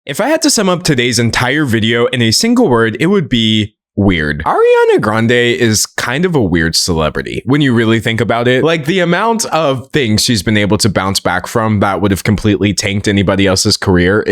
If I had to sum up today's entire video in a single word, it would be weird. Ariana Grande is kind of a weird celebrity when you really think about it. Like, the amount of things she's been able to bounce back from that would have completely tanked anybody else's career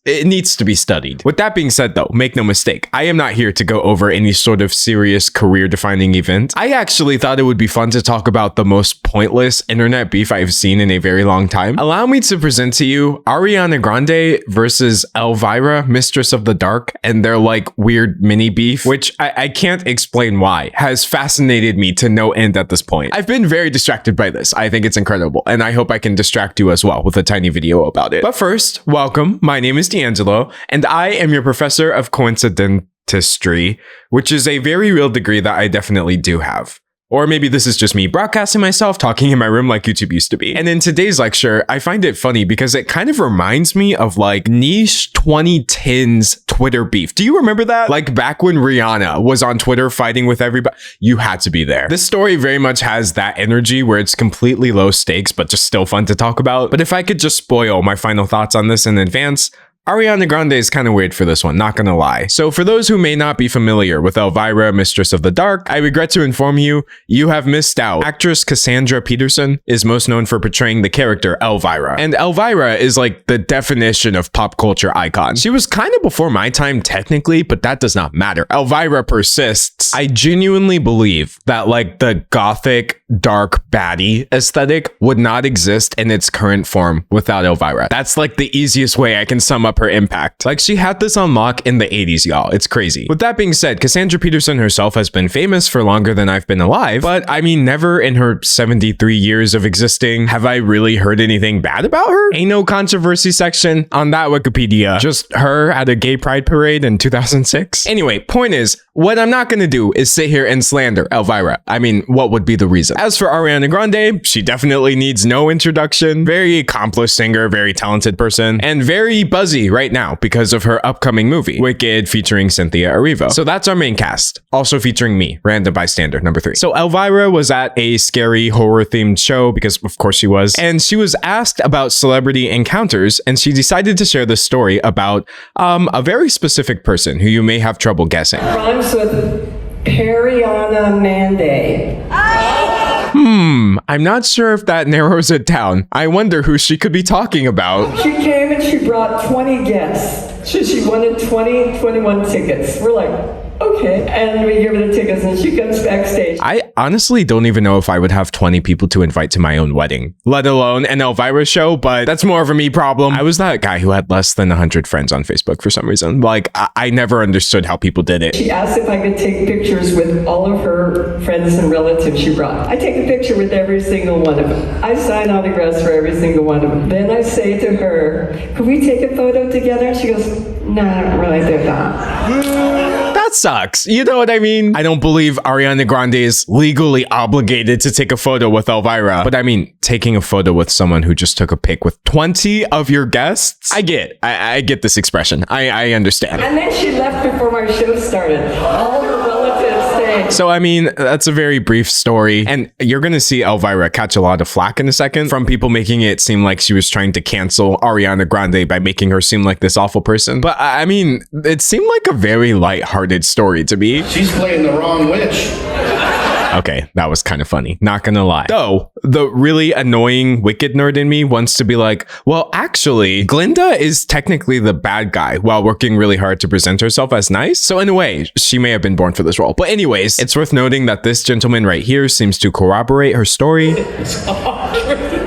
it needs to be studied. With that being said though, make no mistake, I am not here to go over any sort of serious career defining event. I actually thought it would be fun to talk about the most pointless internet beef I've seen in a very long time. Allow me to present to you Ariana Grande versus Elvira, Mistress of the Dark, and their like weird mini beef, which I can't explain why, has fascinated me to no end at this point. I've been very distracted by this. I think it's incredible, and I hope I can distract you as well with a tiny video about it. But first, welcome. My name is D'Angelo, and I am your professor of coincidentistry, which is a very real degree that I definitely do have. Or maybe this is just me broadcasting myself, talking in my room like YouTube used to be. And in today's lecture, I find it funny because it kind of reminds me of like niche 2010s Twitter beef. Do you remember that? Like back when Ariana was on Twitter fighting with everybody, you had to be there. This story very much has that energy where it's completely low stakes, but just still fun to talk about. But if I could just spoil my final thoughts on this in advance, Ariana Grande is kind of weird for this one, not gonna lie. So for those who may not be familiar with Elvira, Mistress of the Dark, I regret to inform you, you have missed out. Actress Cassandra Peterson is most known for portraying the character Elvira. And Elvira is like the definition of pop culture icon. She was kind of before my time technically, but that does not matter. Elvira persists. I genuinely believe that like the gothic, dark baddie aesthetic would not exist in its current form without Elvira. That's like the easiest way I can sum up her impact. Like, she had this on lock in the 80s, y'all. It's crazy. With that being said, Cassandra Peterson herself has been famous for longer than I've been alive, but I mean, never in her 73 years of existing have I really heard anything bad about her. Ain't no controversy section on that Wikipedia. Just her at a gay pride parade in 2006. Anyway, point is, what I'm not gonna do is sit here and slander Elvira. I mean, what would be the reason? As for Ariana Grande, she definitely needs no introduction. Very accomplished singer, very talented person, and very buzzy right now because of her upcoming movie, Wicked, featuring Cynthia Erivo. So that's our main cast. Also featuring me, random bystander number 3. So Elvira was at a scary horror themed show because of course she was, and she was asked about celebrity encounters, and she decided to share this story about a very specific person who you may have trouble guessing. Rhymes with Ariana Grande. I'm not sure if that narrows it down. I wonder who she could be talking about. She came and she brought 20 guests. She wanted 21 tickets. We're like, okay. And we give her the tickets and she comes backstage. I honestly don't even know if I would have 20 people to invite to my own wedding, let alone an Elvira show, but that's more of a me problem. I was that guy who had less than 100 friends on Facebook for some reason. Like, I never understood how people did it. She asked if I could take pictures with all of her friends and relatives she brought. I take a picture with every single one of them. I sign autographs for every single one of them. Then I say to her, could we take a photo together? She goes, no, I don't really do that. That sucks. You know what I mean? I don't believe Ariana Grande is legally obligated to take a photo with Elvira. But I mean, taking a photo with someone who just took a pic with 20 of your guests? I get this expression. I understand. And then she left before my show started. All her relatives stayed. So, I mean, that's a very brief story. And you're going to see Elvira catch a lot of flack in a second from people making it seem like she was trying to cancel Ariana Grande by making her seem like this awful person. But I mean, it seemed like a very lighthearted story to me. She's playing the wrong witch. Okay, that was kind of funny, not gonna lie. Though, the really annoying Wicked nerd in me wants to be like, well, actually, Glinda is technically the bad guy while working really hard to present herself as nice. So in a way, she may have been born for this role. But anyways, it's worth noting that this gentleman right here seems to corroborate her story.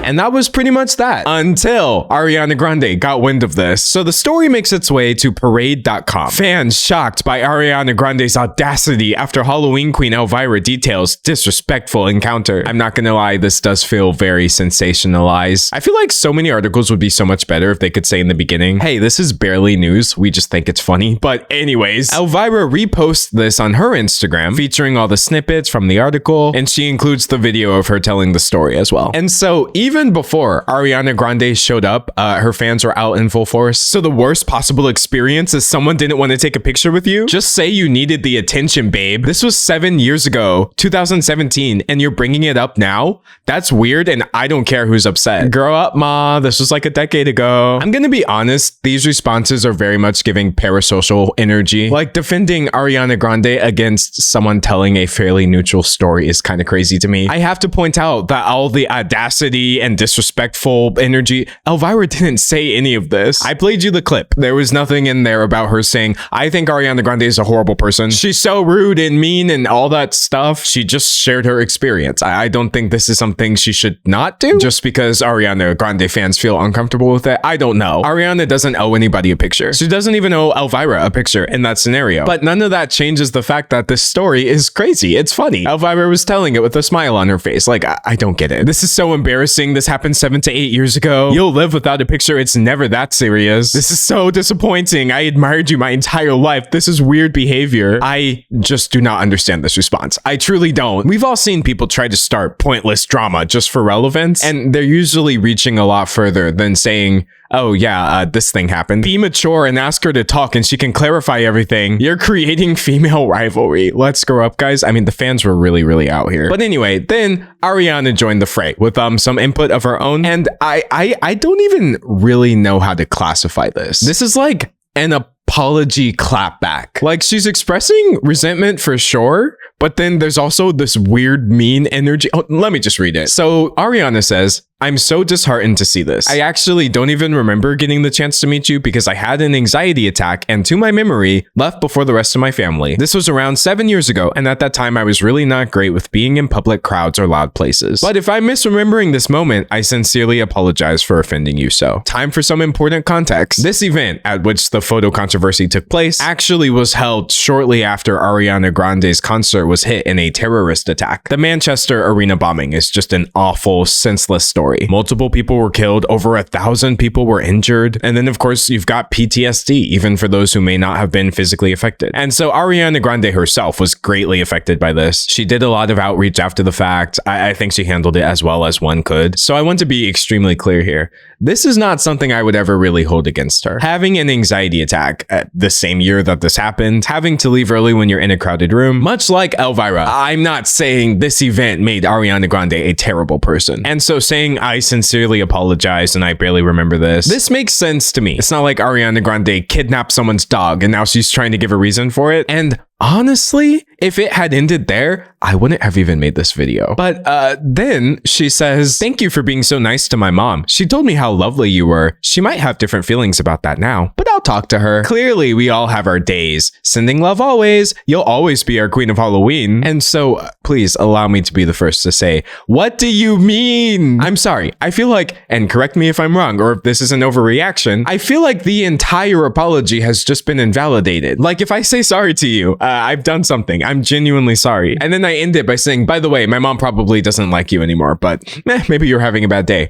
And that was pretty much that until Ariana Grande got wind of this. So the story makes its way to parade.com. Fans shocked by Ariana Grande's audacity after Halloween Queen Elvira details disrespectful encounter. I'm not gonna lie, this does feel very sensationalized. I feel like so many articles would be so much better if they could say in the beginning, hey, this is barely news, we just think it's funny. But anyways, Elvira reposts this on her Instagram, featuring all the snippets from the article, and she includes the video of her telling the story as well. And so even even before Ariana Grande showed up, her fans were out in full force. So the worst possible experience is someone didn't want to take a picture with you? Just say you needed the attention, babe. This was 7 years ago, 2017, and you're bringing it up now? That's weird, and I don't care who's upset. Grow up, ma. This was like a decade ago. I'm gonna be honest, these responses are very much giving parasocial energy. Like defending Ariana Grande against someone telling a fairly neutral story is kind of crazy to me. I have to point out that all the audacity and disrespectful energy, Elvira didn't say any of this. I played you the clip. There was nothing in there about her saying, I think Ariana Grande is a horrible person. She's so rude and mean and all that stuff. She just shared her experience. I don't think this is something she should not do just because Ariana Grande fans feel uncomfortable with it. I don't know. Ariana doesn't owe anybody a picture. She doesn't even owe Elvira a picture in that scenario. But none of that changes the fact that this story is crazy. It's funny. Elvira was telling it with a smile on her face. Like, I don't get it. This is so embarrassing. This happened 7 to 8 years ago. You'll live without a picture. It's never that serious. This is so disappointing. I admired you my entire life. This is weird behavior. I just do not understand this response. I truly don't. We've all seen people try to start pointless drama just for relevance, and they're usually reaching a lot further than saying, oh yeah, this thing happened. Be mature and ask her to talk and she can clarify everything. You're creating female rivalry. Let's grow up, guys. I mean, the fans were really out here. But anyway, then Ariana joined the fray with some input of her own. And I don't even really know how to classify this. This is like an apology clapback. Like she's expressing resentment for sure, but then there's also this weird mean energy. Oh, let me just read it. So Ariana says, I'm so disheartened to see this. I actually don't even remember getting the chance to meet you because I had an anxiety attack and to my memory, left before the rest of my family. This was around 7 years ago, and at that time I was really not great with being in public crowds or loud places. But if I'm misremembering this moment, I sincerely apologize for offending you so. Time for some important context. This event, at which the photo controversy took place, actually was held shortly after Ariana Grande's concert was hit in a terrorist attack. The Manchester arena bombing is just an awful, senseless story. Multiple people were killed, over 1,000 people were injured, and then of course you've got PTSD, even for those who may not have been physically affected. And so Ariana Grande herself was greatly affected by this. She did a lot of outreach after the fact. I think she handled it as well as one could. So I want to be extremely clear here. This is not something I would ever really hold against her. Having an anxiety attack at the same year that this happened, having to leave early when you're in a crowded room, much like Elvira, I'm not saying this event made Ariana Grande a terrible person. And so saying I sincerely apologize and I barely remember this, this makes sense to me. It's not like Ariana Grande kidnapped someone's dog and now she's trying to give a reason for it. And honestly, if it had ended there, I wouldn't have even made this video. But then she says, thank you for being so nice to my mom. She told me how lovely you were. She might have different feelings about that now, but I'll talk to her. Clearly, we all have our days. Sending love always. You'll always be our queen of Halloween. And so please allow me to be the first to say, what do you mean? I'm sorry. I feel like, and correct me if I'm wrong, or if this is an overreaction, I feel like the entire apology has just been invalidated. Like if I say sorry to you, I've done something. I'm genuinely sorry. And then I end it by saying, by the way, my mom probably doesn't like you anymore, but maybe you're having a bad day.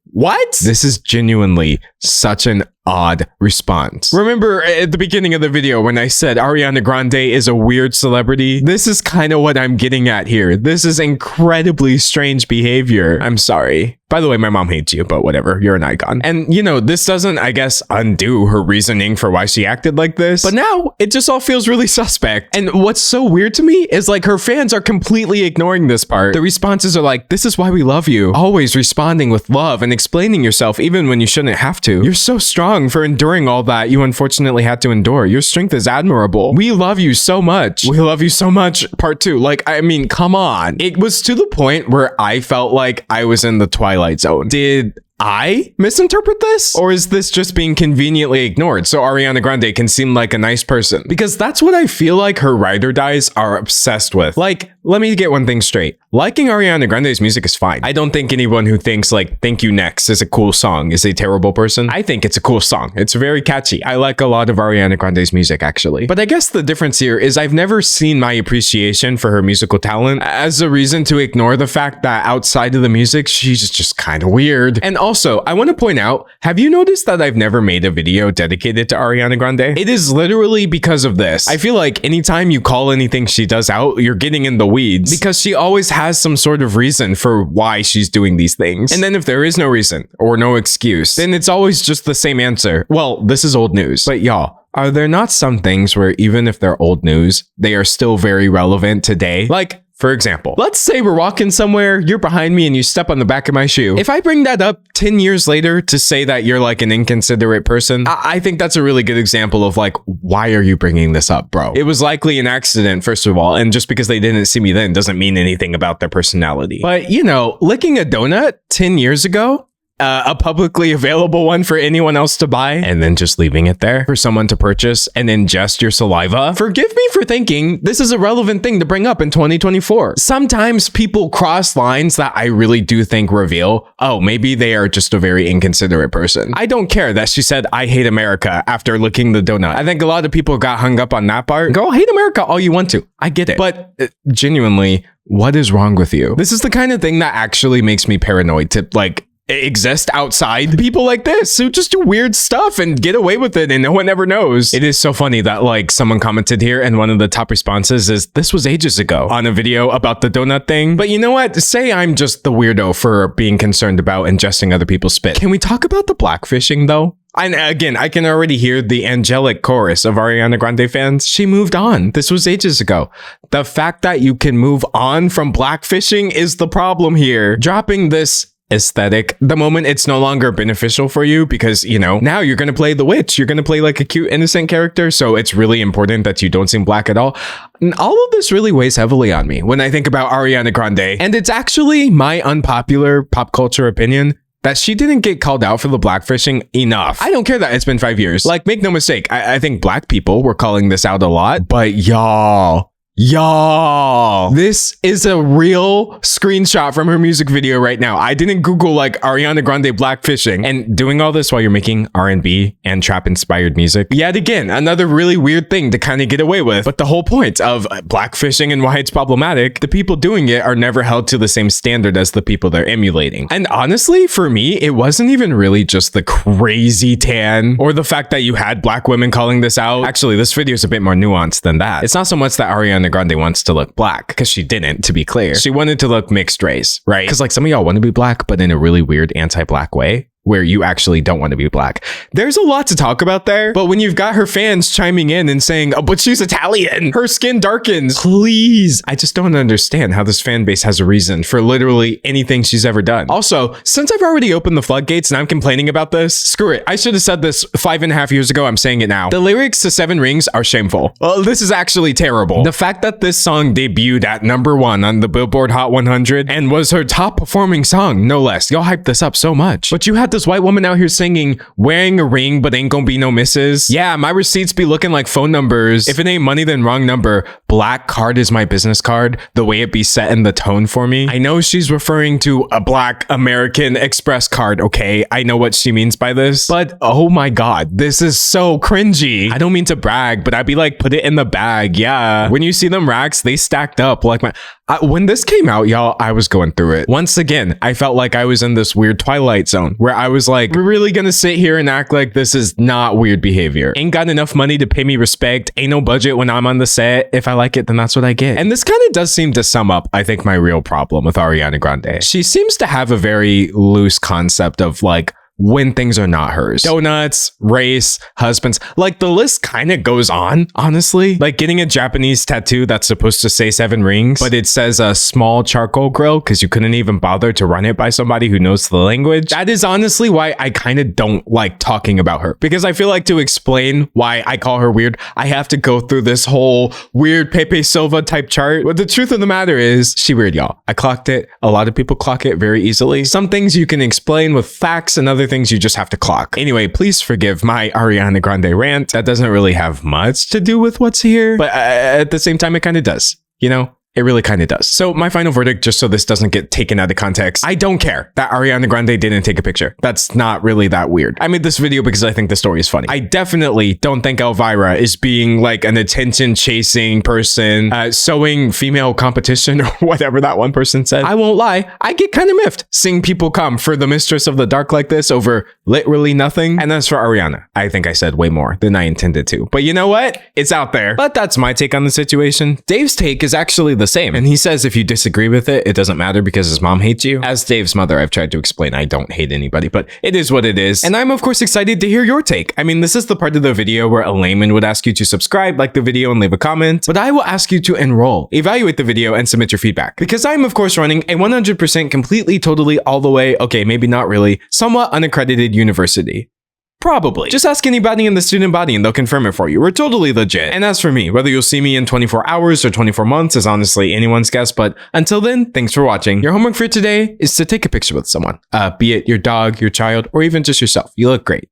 What? This is genuinely such an odd response. Remember at the beginning of the video when I said Ariana Grande is a weird celebrity? This is kind of what I'm getting at here. This is incredibly strange behavior. I'm sorry. By the way, my mom hates you, but whatever, you're an icon. And you know, this doesn't, I guess, undo her reasoning for why she acted like this, but now it just all feels really suspect. And what's so weird to me is like her fans are completely ignoring this part. The responses are like, this is why we love you. Always responding with love and explaining yourself even when you shouldn't have to. You're so strong for enduring all that you unfortunately had to endure. Your strength is admirable. We love you so much. We love you so much. Part 2. Like, I mean, come on. It was to the point where I felt like I was in the Twilight Zone. Did I misinterpret this? Or is this just being conveniently ignored so Ariana Grande can seem like a nice person? Because that's what I feel like her ride or dies are obsessed with. Like, let me get one thing straight. Liking Ariana Grande's music is fine. I don't think anyone who thinks like Thank You Next is a cool song is a terrible person. I think it's a cool song. It's very catchy. I like a lot of Ariana Grande's music actually. But I guess the difference here is I've never seen my appreciation for her musical talent as a reason to ignore the fact that outside of the music, she's just kind of weird. And also, I want to point out, have you noticed that I've never made a video dedicated to Ariana Grande? It is literally because of this. I feel like anytime you call anything she does out, you're getting in the weeds because she always has some sort of reason for why she's doing these things. And then if there is no reason or no excuse, then it's always just the same answer. Well, this is old news. But y'all, are there not some things where even if they're old news, they are still very relevant today? Like, for example, let's say we're walking somewhere, you're behind me and you step on the back of my shoe. If I bring that up 10 years later to say that you're like an inconsiderate person, I think that's a really good example of like, why are you bringing this up, bro? It was likely an accident, first of all, and just because they didn't see me then doesn't mean anything about their personality. But you know, licking a donut 10 years ago, a publicly available one for anyone else to buy, and then just leaving it there for someone to purchase and ingest your saliva. Forgive me for thinking this is a relevant thing to bring up in 2024. Sometimes people cross lines that I really do think reveal, oh, maybe they are just a very inconsiderate person. I don't care that she said, I hate America after licking the donut. I think a lot of people got hung up on that part. Go hate America all you want to. I get it. But genuinely, what is wrong with you? This is the kind of thing that actually makes me paranoid to like exist outside people like this who just do weird stuff and get away with it and no one ever knows. It is so funny that like someone commented here and one of the top responses is, this was ages ago on a video about the donut thing. But you know what? Say I'm just the weirdo for being concerned about ingesting other people's spit. Can we talk about the blackfishing though? And again, I can already hear the angelic chorus of Ariana Grande fans. She moved on. This was ages ago. The fact that you can move on from blackfishing is the problem here. Dropping this aesthetic the moment it's no longer beneficial for you because, you know, now you're going to play the witch. You're going to play like a cute, innocent character. So it's really important that you don't seem black at all. And all of this really weighs heavily on me when I think about Ariana Grande. And it's actually my unpopular pop culture opinion that she didn't get called out for the blackfishing enough. I don't care that it's been 5 years. Like, make no mistake. I think black people were calling this out a lot, but y'all, this is a real screenshot from her music video right now. I didn't Google like Ariana Grande blackfishing and doing all this while you're making R&B and trap inspired music. Yet again, another really weird thing to kind of get away with. But the whole point of blackfishing and why it's problematic, the people doing it are never held to the same standard as the people they're emulating. And honestly, for me, it wasn't even really just the crazy tan or the fact that you had black women calling this out. Actually, this video is a bit more nuanced than that. It's not so much that Ariana Grande wants to look black, because she didn't, to be clear. She wanted to look mixed race, right? Because like some of y'all want to be black, but in a really weird anti-black way, where you actually don't want to be black. There's a lot to talk about there, but when you've got her fans chiming in and saying, oh, but she's Italian, her skin darkens, please. I just don't understand how this fan base has a reason for literally anything she's ever done. Also, since I've already opened the floodgates and I'm complaining about this, screw it. I should have said this 5.5 years ago. I'm saying it now. The lyrics to Seven Rings are shameful. Well, this is actually terrible. The fact that this song debuted at #1 on the Billboard Hot 100 and was her top performing song, no less. Y'all hyped this up so much. But you had this white woman out here singing, wearing a ring, but ain't gonna be no misses. Yeah, my receipts be looking like phone numbers. If it ain't money, then wrong number. Black card is my business card. The way it be set in the tone for me. I know she's referring to a black American Express card, okay? I know what she means by this, but oh my God, this is so cringy. I don't mean to brag, but I'd be like, put it in the bag. Yeah. When you see them racks, they stacked up like my... when this came out, y'all, I was going through it. Once again, I felt like I was in this weird Twilight Zone where I was like, we're really gonna sit here and act like this is not weird behavior. Ain't got enough money to pay me respect. Ain't no budget when I'm on the set. If I like it, then that's what I get. And this kind of does seem to sum up, I think, my real problem with Ariana Grande. She seems to have a very loose concept of like, when things are not hers. Donuts, race, husbands, like the list kind of goes on, honestly. Like getting a Japanese tattoo that's supposed to say 7 rings, but it says a small charcoal grill because you couldn't even bother to run it by somebody who knows the language. That is honestly why I kind of don't like talking about her, because I feel like to explain why I call her weird, I have to go through this whole weird Pepe Silva type chart. But the truth of the matter is, she weird, y'all. I clocked it. A lot of people clock it very easily. Some things you can explain with facts and other things you just have to clock. Anyway, please forgive my Ariana Grande rant. That doesn't really have much to do with what's here, but at the same time, it kind of does, you know? It really kind of does. So my final verdict, just so this doesn't get taken out of context, I don't care that Ariana Grande didn't take a picture. That's not really that weird. I made this video because I think the story is funny. I definitely don't think Elvira is being like an attention chasing person, sowing female competition or whatever that one person said. I won't lie, I get kind of miffed seeing people come for the Mistress of the Dark like this over literally nothing. And as for Ariana, I think I said way more than I intended to. But you know what? It's out there. But that's my take on the situation. Dave's take is actually the same. And he says if you disagree with it, it doesn't matter because his mom hates you. As Dave's mother, I've tried to explain I don't hate anybody, but it is what it is. And I'm of course excited to hear your take. I mean, this is the part of the video where a layman would ask you to subscribe, like the video, and leave a comment, but I will ask you to enroll, evaluate the video, and submit your feedback. Because I'm of course running a 100% completely, totally, all the way, okay, maybe not really, somewhat unaccredited university. Probably. Just ask anybody in the student body and they'll confirm it for you. We're totally legit. And as for me, whether you'll see me in 24 hours or 24 months is honestly anyone's guess, but until then, thanks for watching. Your homework for today is to take a picture with someone, be it your dog, your child, or even just yourself. You look great.